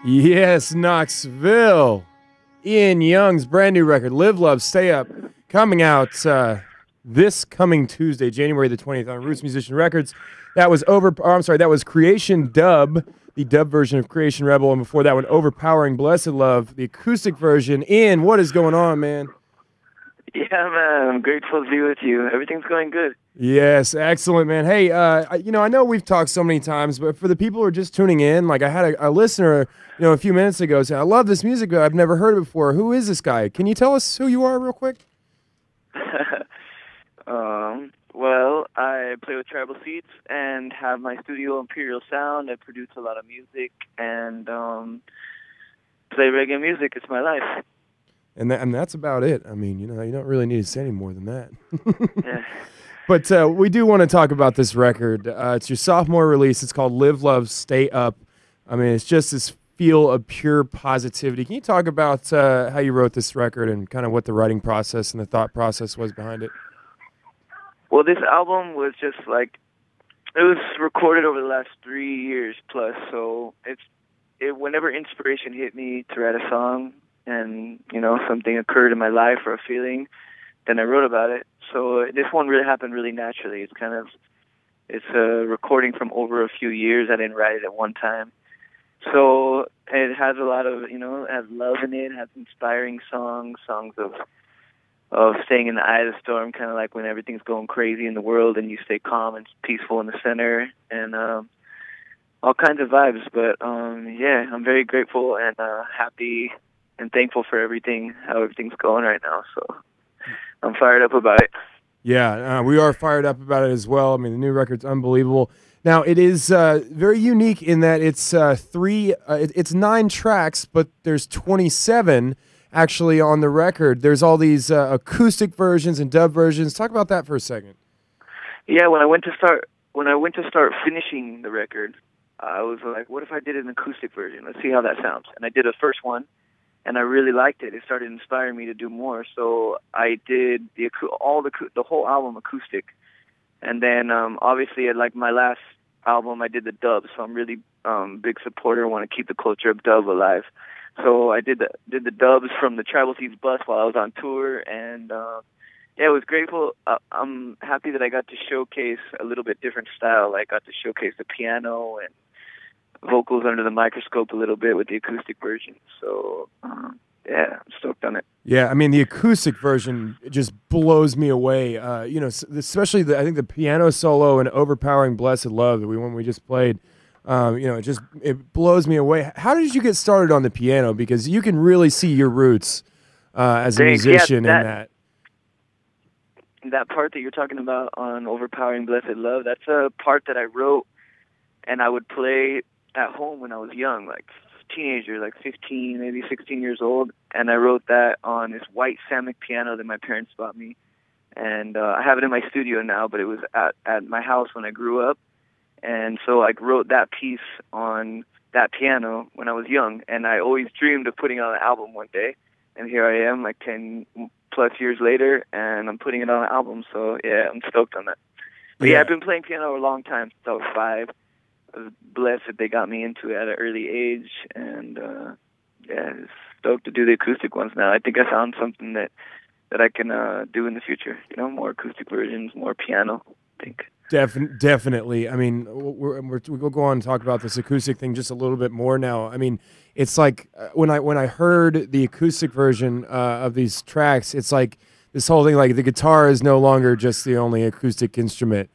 Yes, Knoxville. E.N Young's brand new record, Live, Love, Stay Up, coming out this coming Tuesday, January the 20th on Roots Musician Records. That was that was Creation Dub, the dub version of Creation Rebel, and before that one, Overpowering Blessed Love, the acoustic version. Ian, what is going on, man? Yeah, man, I'm grateful to be with you. Everything's going good. Yes, excellent, man. Hey, I know we've talked so many times, but for the people who are just tuning in, like I had a listener, a few minutes ago say, "I love this music, but I've never heard it before." Who is this guy? Can you tell us who you are, real quick? Well, I play with Tribal Seeds and have my studio Imperial Sound. I produce a lot of music and play reggae music. It's my life. And that's about it. I mean, you don't really need to say any more than that. Yeah. But we do want to talk about this record. It's your sophomore release. It's called Live, Love, Stay Up. I mean, it's just this feel of pure positivity. Can you talk about how you wrote this record and kind of what the writing process and the thought process was behind it? Well, this album was just like, it was recorded over the last 3 years plus. So whenever inspiration hit me to write a song and, something occurred in my life or a feeling, then I wrote about it. So this one really happened really naturally. It's a recording from over a few years. I didn't write it at one time. So it has a lot of, it has love in it. It has inspiring songs of staying in the eye of the storm, kind of like when everything's going crazy in the world and you stay calm and peaceful in the center, and all kinds of vibes. But yeah, I'm very grateful and happy and thankful for how everything's going right now. So I'm fired up about it. Yeah, we are fired up about it as well. I mean, the new record's unbelievable. Now, it is very unique in that it's it's 9 tracks, but there's 27 actually on the record. There's all these acoustic versions and dub versions. Talk about that for a second. Yeah, when I went to start finishing the record, I was like, what if I did an acoustic version? Let's see how that sounds. And I did a first one, and I really liked it. It started inspiring me to do more. So I did the whole album acoustic. And then obviously, like my last album, I did the dub. So I'm really big supporter. Want to keep the culture of dub alive. So I did the dubs from the Tribal Seeds bus while I was on tour, and yeah, it was grateful. I'm happy that I got to showcase a little bit different style. I got to showcase the piano and vocals under the microscope a little bit with the acoustic version. So yeah, I'm stoked on it. Yeah, I mean the acoustic version just blows me away. Especially I think the piano solo and Overpowering Blessed Love, the one we just played. It blows me away. How did you get started on the piano? Because you can really see your roots as a musician in that. That part that you're talking about on Overpowering Blessed Love, that's a part that I wrote and I would play at home when I was young, like teenager, like 15, maybe 16 years old. And I wrote that on this white Samick piano that my parents bought me. And I have it in my studio now, but it was at my house when I grew up. And so I wrote that piece on that piano when I was young, and I always dreamed of putting on an album one day. And here I am, like 10 plus years later, and I'm putting it on an album. So yeah, I'm stoked on that. But yeah, I've been playing piano a long time, since I was 5. I was blessed that they got me into it at an early age, and yeah, stoked to do the acoustic ones now. I think I found something that I can do in the future. More acoustic versions, more piano, I think. Definitely. I mean, we'll go on and talk about this acoustic thing just a little bit more now. I mean, it's like when I heard the acoustic version of these tracks, it's like this whole thing, like the guitar is no longer just the only acoustic instrument.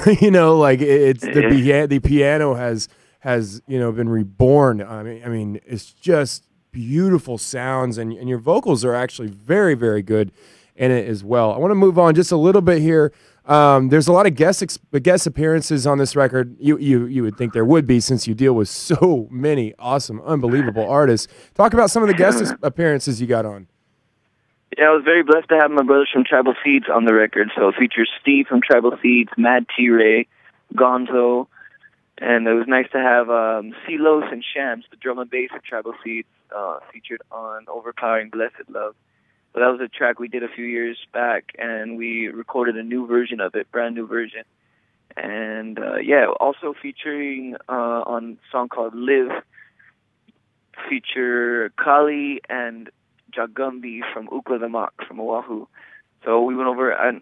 Like it's the piano has been reborn. I mean, it's just beautiful sounds, and your vocals are actually very, very good in it as well. I want to move on just a little bit here. There's a lot of guest appearances on this record. You would think there would be, since you deal with so many awesome, unbelievable artists. Talk about some of the guest appearances you got on. Yeah, I was very blessed to have my brothers from Tribal Seeds on the record. So it features Steve from Tribal Seeds, Mad T-Ray, Gonzo, and it was nice to have Silos and Shams, the drum and bass of Tribal Seeds, featured on Overpowering Blessed Love. So that was a track we did a few years back, and we recorded a new version of it, brand new version. And yeah, also featuring on a song called Live, feature Kali and Jagumbi from Ukla the Mock from Oahu. So we went over and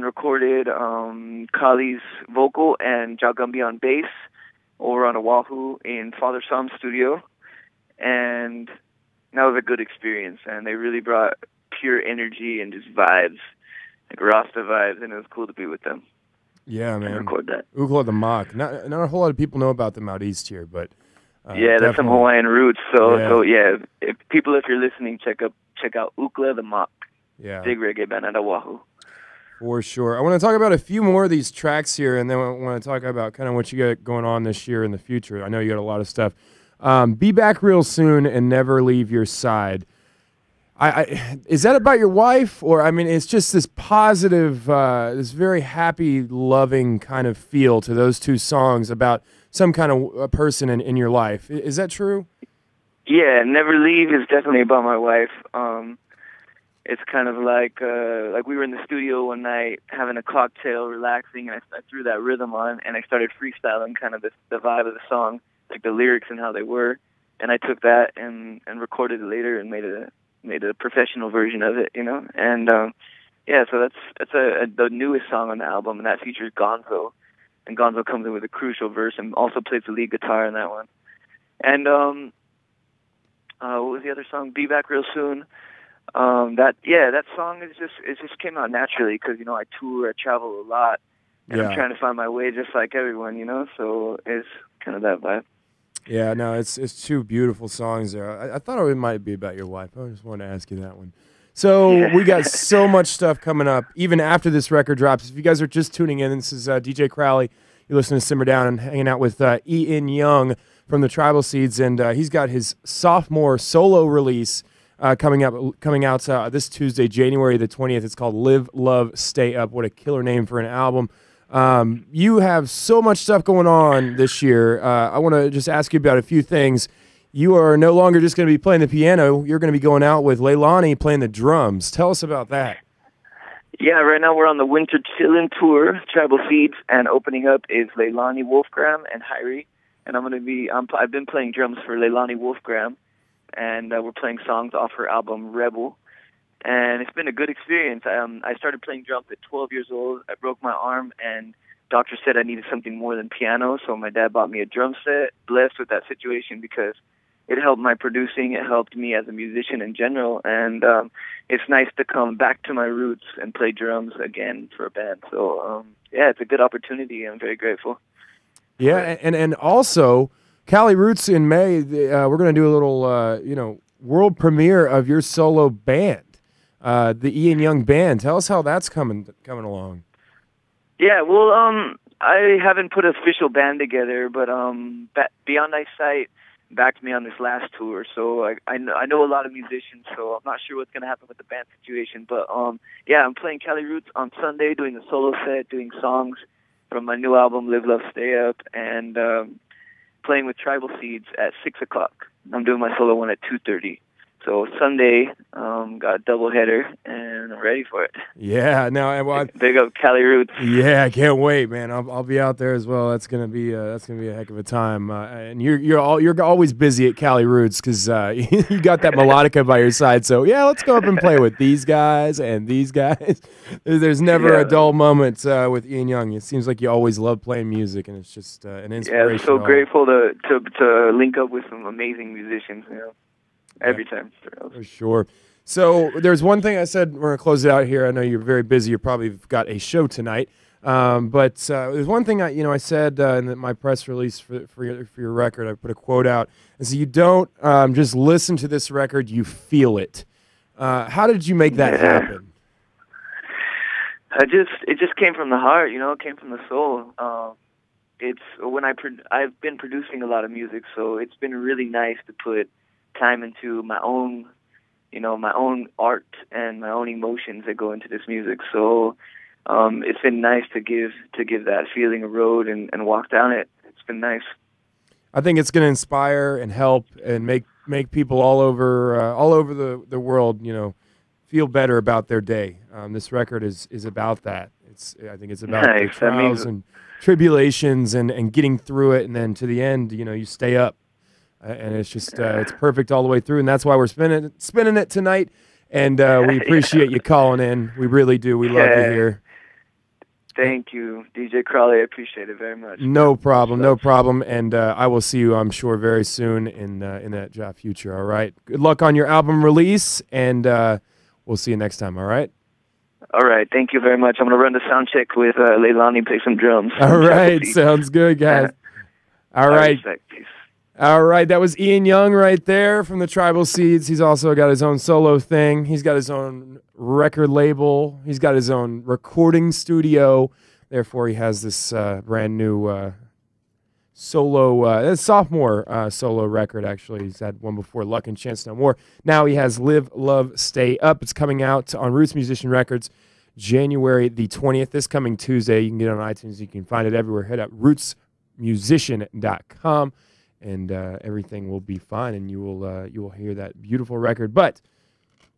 recorded Kali's vocal and Jagumbi on bass over on Oahu in Father Sam's studio. And that was a good experience, and they really brought pure energy and just vibes, like Rasta vibes, and it was cool to be with them. Yeah, man. And record that. Ukla the Mock. Not a whole lot of people know about them out east here, but yeah, that's some Hawaiian roots. So if you're listening, check out Ukla the Mock. Yeah, big reggae band out of Oahu. For sure. I want to talk about a few more of these tracks here, and then I want to talk about kind of what you got going on this year in the future. I know you got a lot of stuff. Be Back Real Soon and Never Leave Your Side. Is that about your wife? Or, I mean, it's just this positive, this very happy, loving kind of feel to those two songs about some kind of a person in your life. Is that true? Yeah, Never Leave is definitely about my wife. It's kind of like we were in the studio one night having a cocktail, relaxing, and I threw that rhythm on, and I started freestyling kind of the vibe of the song, like the lyrics and how they were, and I took that and recorded it later and made a professional version of it, you know. And so that's the newest song on the album, and that features Gonzo, and Gonzo comes in with a crucial verse and also plays the lead guitar in that one. And what was the other song? Be Back Real Soon. That song just came out naturally because, you know, I tour, I travel a lot, and I'm trying to find my way just like everyone, you know. So it's kind of that vibe. Yeah, no, it's two beautiful songs there. I thought it might be about your wife. I just wanted to ask you that one. So we got so much stuff coming up, even after this record drops. If you guys are just tuning in, this is DJ Crowley. You're listening to Simmer Down and hanging out with E.N Young from the Tribal Seeds, and he's got his sophomore solo release coming out this Tuesday, January the 20th. It's called Live, Love, Stay Up. What a killer name for an album. You have so much stuff going on this year. I want to just ask you about a few things. You are no longer just going to be playing the piano. You're going to be going out with Leilani playing the drums. Tell us about that. Yeah, right now we're on the Winter Chillin' Tour, Tribal Seeds, and opening up is Leilani Wolfgram and Hyrie. And I've been playing drums for Leilani Wolfgram, and we're playing songs off her album Rebel. And it's been a good experience. I started playing drums at 12 years old. I broke my arm, and doctor said I needed something more than piano, so my dad bought me a drum set. Blessed with that situation because it helped my producing. It helped me as a musician in general, and it's nice to come back to my roots and play drums again for a band. So, it's a good opportunity. I'm very grateful. Yeah, and also, Cali Roots in May, we're going to do a little, world premiere of your solo band. The E.N Young Band. Tell us how that's coming along. Yeah, well, I haven't put an official band together, but Beyond Eyesight backed me on this last tour, so I know a lot of musicians, so I'm not sure what's going to happen with the band situation, but I'm playing Cali Roots on Sunday, doing a solo set, doing songs from my new album, Live, Love, Stay Up, and playing with Tribal Seeds at 6 o'clock. I'm doing my solo one at 2:30. So Sunday, got a doubleheader, and I'm ready for it. Yeah, big up Cali Roots. Yeah, I can't wait, man. I'll be out there as well. That's gonna be a heck of a time. And you're always busy at Cali Roots because you got that melodica by your side. So yeah, let's go up and play with these guys and these guys. There's never a dull moment with E.N Young. It seems like you always love playing music, and it's just an inspiration. Yeah, I'm so grateful to link up with some amazing musicians. You know. Every time. For sure. So there's one thing I said, we're going to close it out here. I know you're very busy. You probably got a show tonight. But there's one thing I said in my press release for your record. I put a quote out. I said, you don't just listen to this record, you feel it. How did you make that happen? It just came from the heart, it came from the soul. It's when I've been producing a lot of music, so it's been really nice to put time into my own art and my own emotions that go into this music. So it's been nice to give that feeling a road and walk down it. It's been nice. I think it's going to inspire and help and make people all over the world, feel better about their day. This record is about that. I think it's about the trials and tribulations and getting through it, and then to the end, you stay up. and it's just it's perfect all the way through, and that's why we're spinning it tonight. And we appreciate you calling in. We really do. We love you here. Thank you, DJ Crowley. I appreciate it very much. No problem, no problem. And I will see you, I'm sure, very soon in that job future. All right. Good luck on your album release, and we'll see you next time. All right. All right. Thank you very much. I'm gonna run the sound check with Leilani, play some drums. All right. Sounds good, guys. All right. Peace. All right, that was E.N Young right there from the Tribal Seeds. He's also got his own solo thing. He's got his own record label. He's got his own recording studio. Therefore, he has this brand new sophomore solo record, actually. He's had one before, Luck and Chance No More. Now he has Live, Love, Stay Up. It's coming out on Roots Musician Records January the 20th, this coming Tuesday. You can get it on iTunes. You can find it everywhere. Head up rootsmusician.com. And everything will be fine, and you will hear that beautiful record. But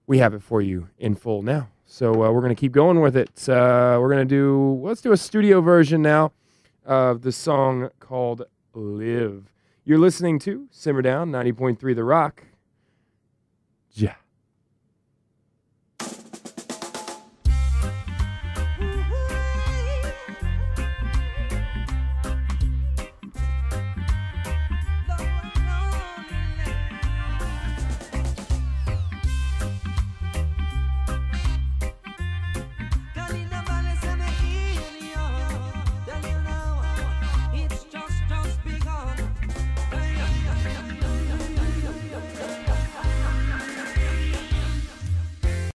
we have it for you in full now, so we're gonna keep going with it. Let's do a studio version now of the song called "Live." You're listening to Simmer Down 90.3 The Rock. Ja.